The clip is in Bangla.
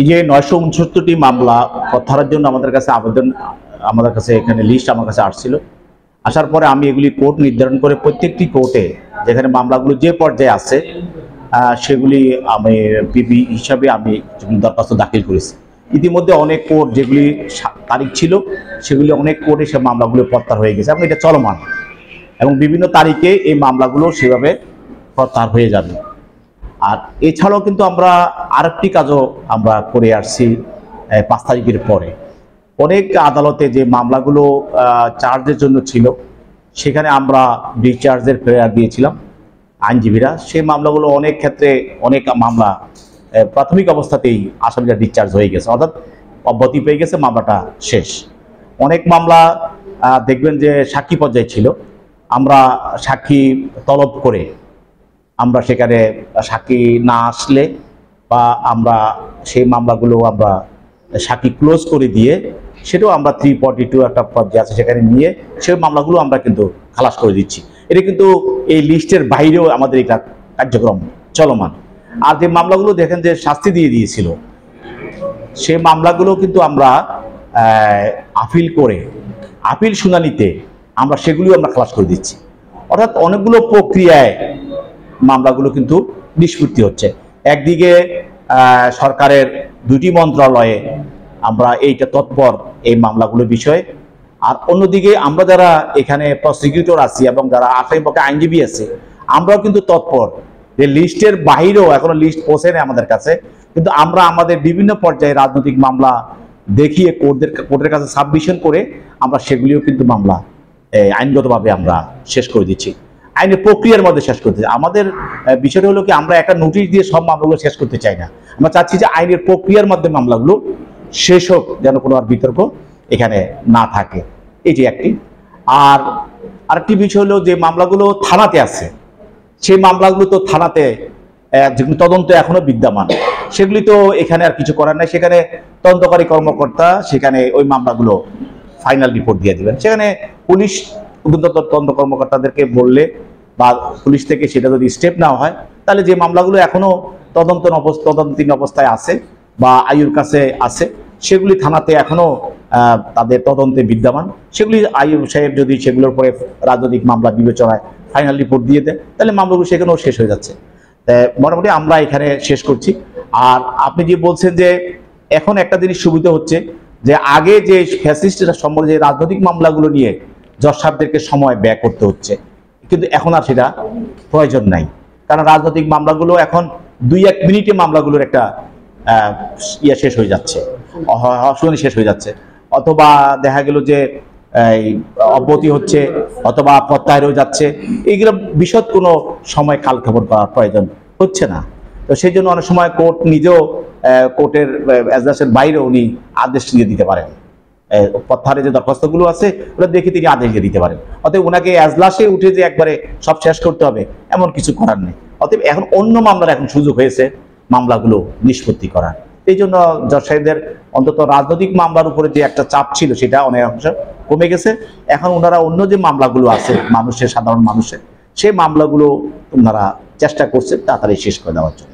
এই যে 969টি মামলা প্রত্যাহারের জন্য আমাদের কাছে আবেদন, আমাদের কাছে এখানে লিস্ট আমার কাছে আসছিল। আসার পরে আমি এগুলি কোর্ট নির্ধারণ করে প্রত্যেকটি কোর্টে যেখানে মামলাগুলো যে পর্যায়ে আছে সেগুলি আমি পিপি হিসাবে আমি দরখাস্ত দাখিল করেছি। ইতিমধ্যে অনেক কোর্ট যেগুলি তারিখ ছিল সেগুলি অনেক কোর্টে সে মামলাগুলো প্রত্যাহার হয়ে গেছে এবং এটা চলমান, এবং বিভিন্ন তারিখে এই মামলাগুলো সেভাবে প্রত্যাহার হয়ে যাবে। আর এছাড়াও কিন্তু আমরা আরেকটি কাজও আমরা করে আসছি 5 তারিখের পরে। অনেক আদালতে যে মামলাগুলো চার্জের জন্য ছিল সেখানে আমরা ডিসচার্জের প্রেয়ার দিয়েছিলাম আইনজীবীরা। সেই মামলাগুলো অনেক ক্ষেত্রে অনেক মামলা প্রাথমিক অবস্থাতেই আসামিরা ডিসচার্জ হয়ে গেছে, অর্থাৎ অব্যাহতি পেয়ে গেছে, মামলাটা শেষ। অনেক মামলা দেখবেন যে সাক্ষী পর্যায়ে ছিল, আমরা সাক্ষী তলব করে আমরা সেখানে সাক্ষী না আসলে বা আমরা সেই মামলাগুলো আমরা সাক্ষী ক্লোজ করে দিয়ে সেটাও আমরা 342 একটা পর্যায়ে আছে সেখানে নিয়ে সেই মামলাগুলো আমরা কিন্তু খালাস করে দিচ্ছি। এটা কিন্তু এই লিস্টের বাইরেও আমাদের এটা কার্যক্রম চলমান। আর যে মামলাগুলো দেখেন যে শাস্তি দিয়ে দিয়েছিল সেই মামলাগুলো কিন্তু আমরা আপিল করে আপিল শুনানিতে আমরা সেগুলিও আমরা খালাস করে দিচ্ছি। অর্থাৎ অনেকগুলো প্রক্রিয়ায় মামলাগুলো কিন্তু নিষ্পত্তি হচ্ছে। একদিকে সরকারের 2টি মন্ত্রণালয়ে আমরা এইটা তৎপর এই মামলাগুলোর বিষয়ে, আর অন্যদিকে আমরা যারা এখানে প্রসিকিউটর আছি এবং যারা আসামিপক্ষে আইনজীবী আছে আমরাও কিন্তু তৎপর, যে লিস্টের বাহিরেও এখনো লিস্ট পৌঁছে নেই আমাদের কাছে, কিন্তু আমরা আমাদের বিভিন্ন পর্যায়ে রাজনৈতিক মামলা দেখিয়ে কোর্টের কাছে সাবমিশন করে আমরা সেগুলিও কিন্তু মামলা আইনগতভাবে আমরা শেষ করে দিচ্ছি, আইনের প্রক্রিয়ার মধ্যে শেষ করতে। আমাদের বিষয়টা হলো কি, আমরা একটা নোটিশ দিয়ে সব মামলাগুলো শেষ করতে চাই না। আমরা চাচ্ছি যে আইনের প্রক্রিয়ার মধ্যে মামলাগুলো শেষ হোক, যেন কোনো আর বিতর্ক এখানে না থাকে। এই যে একটি। আর আরেকটি বিষয় হলো যে মামলাগুলো থানাতে আছে, সেই মামলাগুলো তো থানাতে যেগুলো তদন্ত এখনো বিদ্যমান, সেগুলি তো এখানে আর কিছু করার নাই। সেখানে তদন্তকারী কর্মকর্তা সেখানে ওই মামলাগুলো ফাইনাল রিপোর্ট দিয়ে দেবেন। সেখানে পুলিশ তদন্ত কর্মকর্তাদেরকে বললে বা পুলিশ থেকে সেটা যদি স্টেপ নেওয়া হয় তাহলে যে মামলাগুলো এখনো তদন্তাধীন অবস্থায় আছে বা আইয়ুর কাছে আছে সেগুলি থানাতে এখনো তাদের তদন্তে বিদ্যমান, সেগুলি আইয়ুর সাহেব যদি সেগুলোর পরে রাজনৈতিক মামলা বিবেচনায় ফাইনাল রিপোর্ট দিয়ে দেয় তাহলে মামলাগুলো সেখানেও শেষ হয়ে যাচ্ছে। মোটামুটি আমরা এখানে শেষ করছি। আর আপনি যে বলছেন যে এখন একটা জিনিস সুবিধা হচ্ছে যে আগে যে ফ্যাসিস্টরা সম্বন্ধে যে রাজনৈতিক মামলাগুলো নিয়ে জজ সাহেবদেরকে সময় ব্যয় করতে হচ্ছে, কিন্তু এখন আর সেটা প্রয়োজন নাই। কারণ রাজনৈতিক মামলাগুলো এখন 2-1 মিনিটে মামলাগুলোর একটা শেষ হয়ে যাচ্ছে, শুনানি শেষ হয়ে যাচ্ছে, অথবা দেখা গেল যে অব্যাহতি হচ্ছে অথবা প্রত্যাহার হয়ে যাচ্ছে। এইগুলো বিশদ কোনো সময় কালক্ষেপণ করার প্রয়োজন হচ্ছে না। তো সেই জন্য অনেক সময় কোর্ট নিজেও কোর্টের এজলাসের বাইরে উনি আদেশ দিয়ে দিতে পারেন, প্রত্যাহারে যে দরখাস্তগুলো আছে ওটা দেখে তিনি আদেশ দিয়ে দিতে পারেন। অতএব ওনাকে এজলাসে উঠে যে একবারে সব শেষ করতে হবে এমন কিছু করার নেই। অতএব এখন অন্য মামলার এখন সুযোগ হয়েছে মামলাগুলো নিষ্পত্তি করার। এই জন্য জজ সাহেবদের অন্তত রাজনৈতিক মামলার উপরে যে একটা চাপ ছিল সেটা অনেক অংশ কমে গেছে। এখন ওনারা অন্য যে মামলাগুলো আছে মানুষের, সাধারণ মানুষের, সেই মামলাগুলো ওনারা চেষ্টা করছে তাড়াতাড়ি শেষ করে দেওয়ার জন্য।